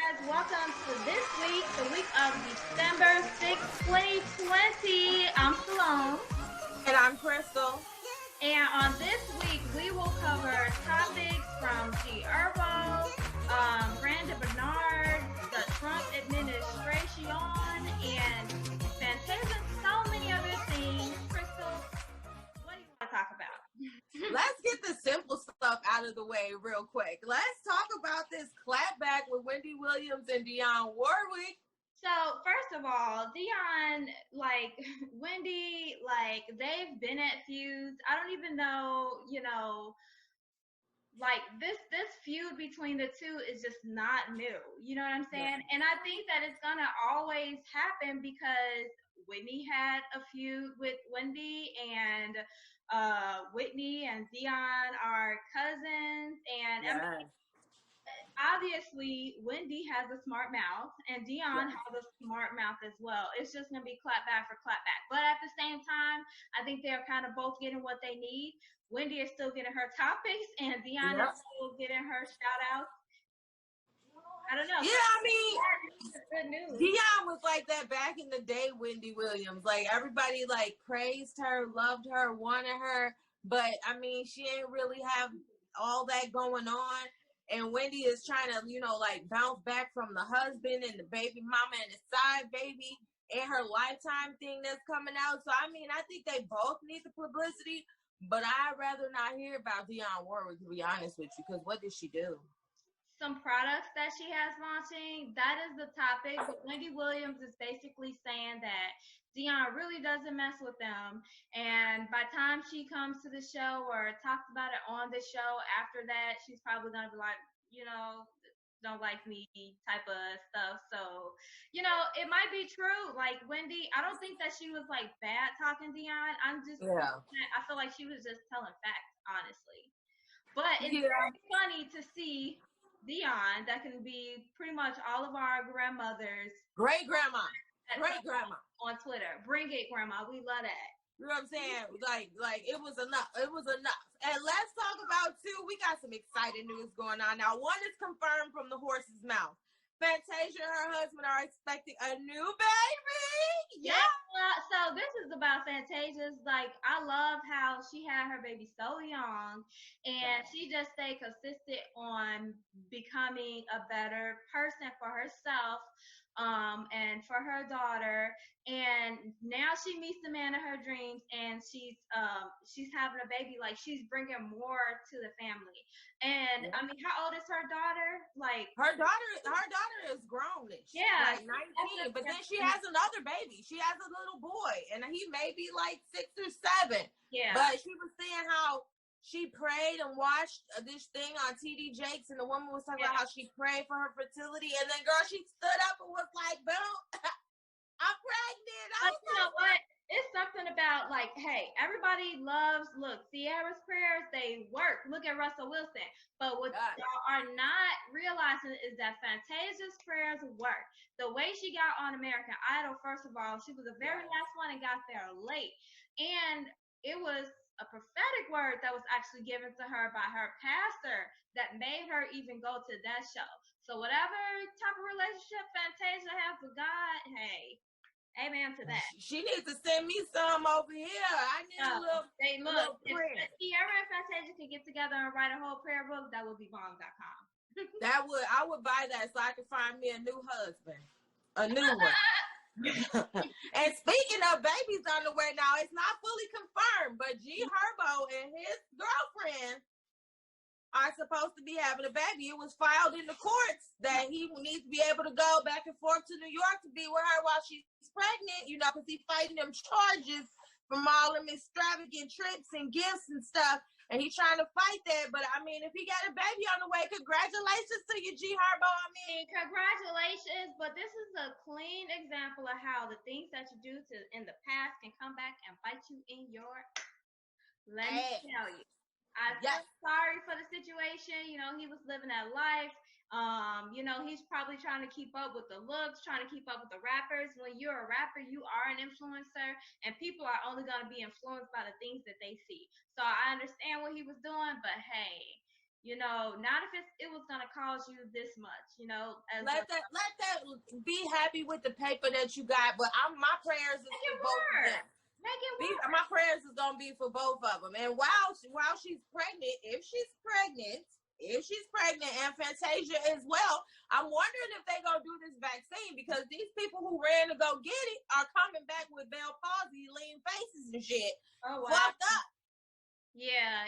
guys, welcome to this week, the week of December 6th, 2020. I'm Salome. And I'm Crystal. And on this week, we will cover topics from Herbo, Brandon Bernard, the Trump administration, and Fantasia, so many other things. Crystal, what do you want to talk about? Let's get the simple stuff out of the way real quick. Let's talk about this clapback with Wendy Williams and Dionne Warwick. So, first of all, Dionne, Wendy, they've been at feuds. I don't even know, this feud between the two is just not new. You know what I'm saying? Yeah. And I think that it's gonna always happen because Whitney had a feud with Wendy, and Whitney and Dionne are cousins, and I mean, obviously Wendy has a smart mouth and Dionne has a smart mouth as well. It's just gonna be clap back for clap back. But at the same time, I think they're kind of both getting what they need. Wendy is still getting her topics and Dionne is still getting her shout outs. I don't know. Yeah, I mean, good news. Dionne was like that back in the day, Wendy Williams. Like, everybody, praised her, loved her, wanted her. But, I mean, she ain't really have all that going on. And Wendy is trying to, bounce back from the husband and the baby mama and the side baby and her Lifetime thing that's coming out. So, I mean, I think they both need the publicity. But I'd rather not hear about Dionne Warwick, to be honest with you, because what did she do? Some products that she has launching, that is the topic. But Wendy Williams is basically saying that Dionne really doesn't mess with them. And by the time she comes to the show or talks about it on the show, after that, she's probably going to be like, don't like me type of stuff. So, it might be true. Like, Wendy, I don't think that she was, bad talking Dionne. I feel like she was just telling facts, honestly. But it's very funny to see Dionne, that can be pretty much all of our grandmothers. Great-grandma on Twitter. Bring it, grandma. We love that. You know what I'm saying? Like it was enough. It was enough. And let's talk about we got some exciting news going on now. One is confirmed from the horse's mouth. Fantasia and her husband are expecting a new baby. Yeah. So this is about Fantasia's. I love how she had her baby so young, and she just stayed consistent on becoming a better person for herself, and for her daughter. And now she meets the man of her dreams, and she's having a baby. Like, she's bringing more to the family. And I mean, how old is her daughter? Her daughter is grownish. Yeah, 19. But then she has another baby. She has a little boy, and he may be 6 or 7. Yeah. But she was saying how she prayed and watched this thing on TD Jakes, and the woman was talking about how she prayed for her fertility, and then girl, she stood up and was like, "Boom, I'm pregnant." You know what? It's something about hey, everybody loves Sierra's prayers, they work. Look at Russell Wilson. But what y'all are not realizing is that Fantasia's prayers work. The way she got on American Idol, first of all, she was the very last one and got there late. And it was a prophetic word that was actually given to her by her pastor that made her even go to that show. So whatever type of relationship Fantasia has with God, hey, amen to that. She needs to send me some over here. I need a little prayer. If Sierra and Fantasia could get together and write a whole prayer book, that would be bomb.com. I would buy that so I could find me a new husband. A new one. And speaking of babies on the way now, it's not fully confirmed, but Herbo and his girlfriend are supposed to be having a baby. It was filed in the courts that he needs to be able to go back and forth to New York to be with her while she's pregnant, because he's fighting them charges from all them extravagant trips and gifts and stuff. And he's trying to fight that. But I mean, if he got a baby on the way, congratulations to you, Herbo. I mean, congratulations. But this is a clean example of how the things that you do in the past can come back and bite you in your. Let me tell you. I feel sorry for the situation. He was living that life. He's probably trying to keep up with the looks, trying to keep up with the rappers. When you're a rapper, you are an influencer, and people are only going to be influenced by the things that they see. So I understand what he was doing, but hey, You know, not if it was gonna cost you this much. You know, let that be happy with the paper that you got. But my prayers is for both of them. Make it work. My prayers is gonna be for both of them. And while she's pregnant, if she's pregnant and Fantasia as well, I'm wondering if they gonna do this vaccine, because these people who ran to go get it are coming back with Bell palsy, lean faces and shit. Oh wow. Fucked up. Yeah.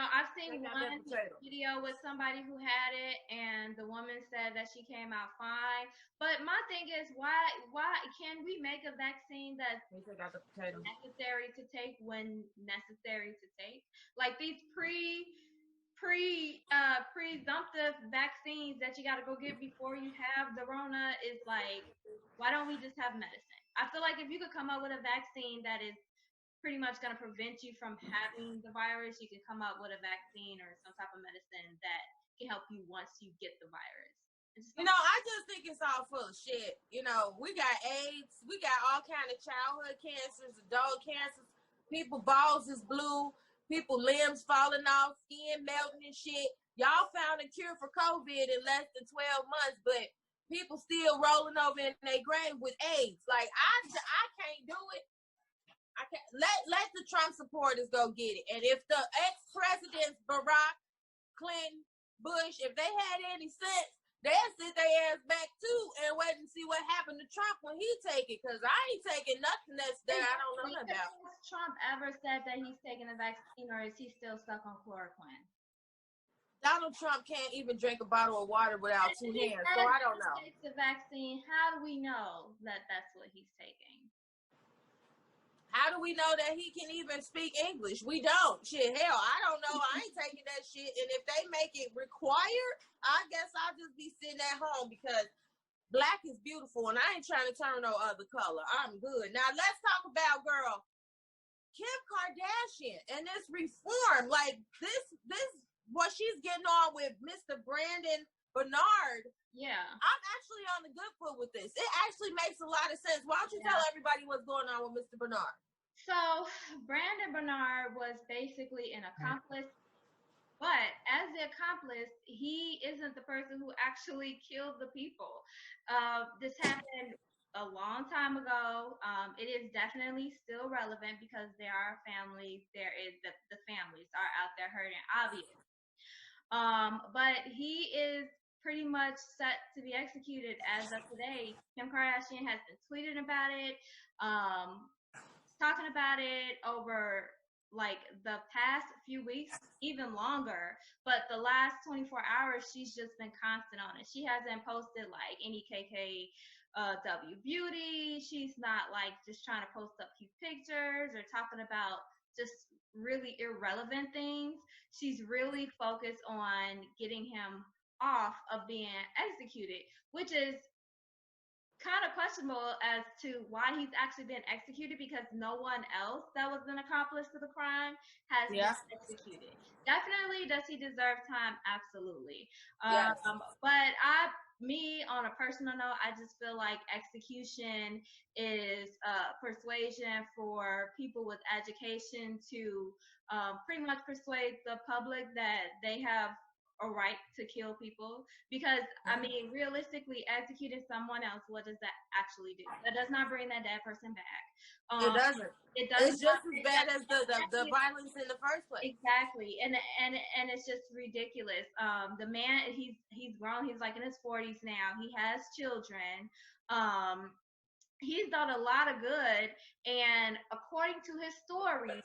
I've seen one video with somebody who had it, and the woman said that she came out fine. But my thing is, why can we make a vaccine that's necessary to take when necessary to take? Like these presumptive vaccines that you got to go get before you have the Rona is like, why don't we just have medicine? I feel like if you could come up with a vaccine that is pretty much going to prevent you from having the virus, you can come up with a vaccine or some type of medicine that can help you once you get the virus. I just think it's all full of shit. We got AIDS, we got all kind of childhood cancers, adult cancers, people balls is blue, people limbs falling off, skin melting and shit. Y'all found a cure for COVID in less than 12 months, but people still rolling over in their grave with AIDS. Like, I can't do it. I can't. Let the Trump supporters go get it. And if the ex-presidents Barack, Clinton, Bush, if they had any sense, they'll sit their ass back too and wait and see what happened to Trump when he take it. Because I ain't taking nothing that's there I don't know about. Has Trump ever said that he's taking a vaccine, or is he still stuck on chloroquine? Donald Trump can't even drink a bottle of water without 2 hands, so I don't know. He takes the vaccine. How do we know that that's what he's taking? How do we know that he can even speak English? We don't. Shit, hell, I don't know. I ain't taking that shit. And if they make it required, I guess I'll just be sitting at home, because black is beautiful and I ain't trying to turn no other color. I'm good. Now let's talk about, girl, Kim Kardashian and this reform. Like this what she's getting on with Mr. Brandon Bernard. Yeah. I'm actually on the good foot with this. It actually makes a lot of sense. Why don't you tell everybody what's going on with Mr. Bernard? So, Brandon Bernard was basically an accomplice, but as the accomplice, he isn't the person who actually killed the people. This happened a long time ago. It is definitely still relevant because there are families. There is the families are out there hurting, obviously. But he is pretty much set to be executed as of today. Kim Kardashian has been tweeting about it, talking about it over like the past few weeks, even longer. But the last 24 hours, she's just been constant on it. She hasn't posted like any KKW beauty. She's not like just trying to post up cute pictures or talking about just really irrelevant things. She's really focused on getting him off of being executed, which is kind of questionable as to why he's actually been executed, because no one else that was an accomplice to the crime has been executed. Definitely, does he deserve time? Absolutely. Yes. But on a personal note, I just feel like execution is persuasion for people with education to pretty much persuade the public that they have a right to kill people, because I mean, realistically, executing someone else, what does that actually do? That does not bring that dead person back. It doesn't. It's just as bad as the violence in the first place. Exactly, and it's just ridiculous. The man, he's grown. He's like in his 40s now. He has children. He's done a lot of good, and according to his story,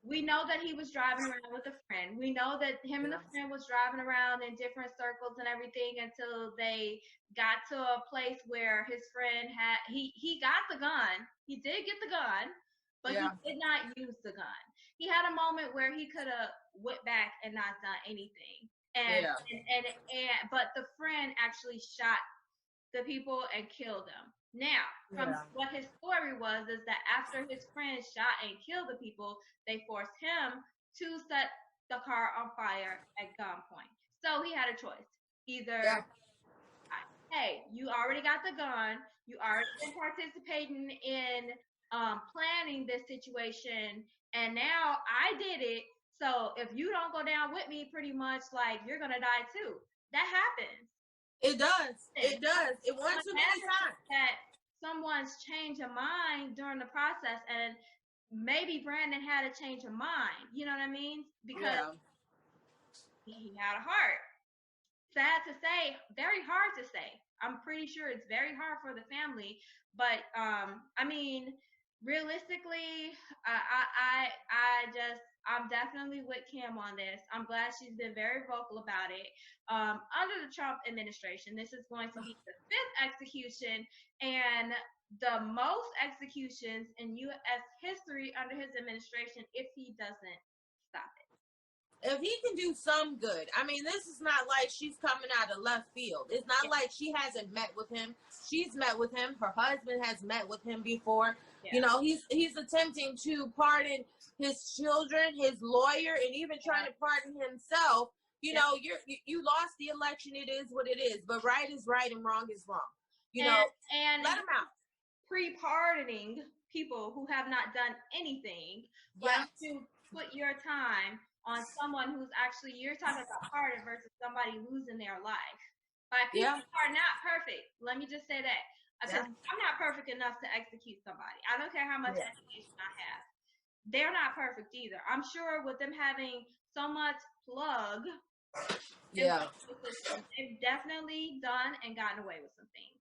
we know that he was driving around with a friend. We know that him and the friend was driving around in different circles and everything until they got to a place where his friend he got the gun. He did get the gun, but he did not use the gun. He had a moment where he could have went back and not done anything. But the friend actually shot the people and killed them. Now, from what his story was, is that after his friend shot and killed the people, they forced him to set the car on fire at gunpoint. So he had a choice. Either, hey, you already got the gun, you already been participating in planning this situation, and now I did it, So if you don't go down with me, pretty much like you're gonna die too. That happens. It does. It does. It went too many times. That someone's changed a mind during the process, and maybe Brandon had a change of mind. You know what I mean? Because he had a heart. Sad to say, very hard to say. I'm pretty sure it's very hard for the family, but I mean, realistically, I'm definitely with Kim on this. I'm glad she's been very vocal about it. Under the Trump administration, this is going to be the 5th execution and the most executions in U.S. history under his administration if he doesn't stop it. If he can do some good, I mean, this is not like she's coming out of left field. It's not like she hasn't met with him. She's met with him. Her husband has met with him before. Yeah. You know, he's attempting to pardon his children, his lawyer, and even trying to pardon himself. You know, you lost the election. It is what it is. But right is right and wrong is wrong. You know, and let him out. Pre-pardoning people who have not done anything, but to put your time on someone who's actually, you're talking about pardon versus somebody losing their life. But people are not perfect. Let me just say that. Because I'm not perfect enough to execute somebody. I don't care how much education I have. They're not perfect either. I'm sure with them having so much plug, they've definitely done and gotten away with some things.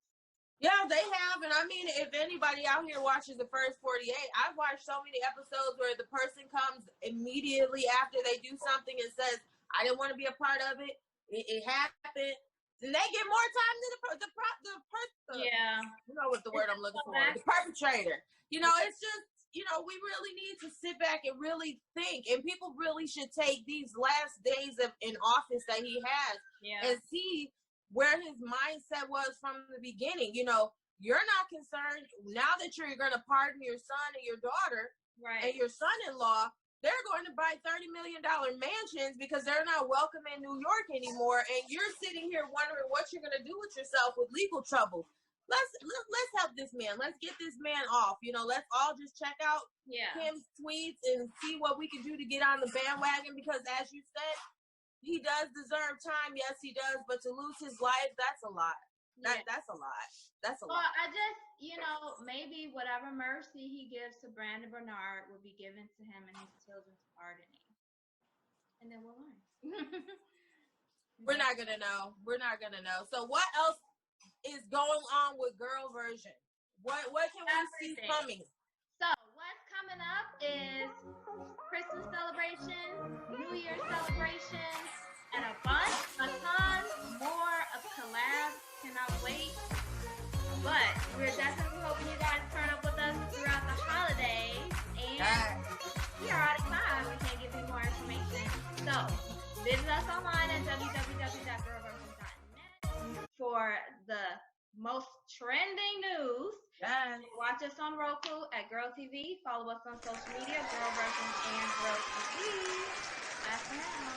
Yeah, they have. And I mean, if anybody out here watches the first 48, I've watched so many episodes where the person comes immediately after they do something and says, I didn't want to be a part of it. It happened. And they get more time than the person. You know what the word I'm looking for. The perpetrator. You know, it's just, you know, we really need to sit back and really think. And people really should take these last days in office that he has and see where his mindset was from the beginning. You know, you're not concerned now that you're going to pardon your son and your daughter and your son-in-law. They're going to buy $30 million mansions because they're not welcome in New York anymore. And you're sitting here wondering what you're going to do with yourself with legal trouble. Let's help this man. Let's get this man off. You know, let's all just check out Kim's tweets and see what we can do to get on the bandwagon, because as you said, he does deserve time. Yes, he does. But to lose his life, that's a lot. That's a lot. That's a lot. Well, I just, you know, maybe whatever mercy he gives to Brandon Bernard will be given to him and his children's pardoning. And then we'll learn. We're not going to know. We're not going to know. So what else is going on with Girl Version? What can we see coming? So what's coming up is Christmas celebrations, New Year's celebrations, and a ton more of collabs. Cannot wait. But we're definitely hoping you guys turn up with us throughout the holidays. And we are out of time. We can't give you more information. So visit us online at www.girlversion.net for the most trending news. Watch us on Roku at Girl TV. Follow us on social media, Girl Version and Girl TV. Bye for now.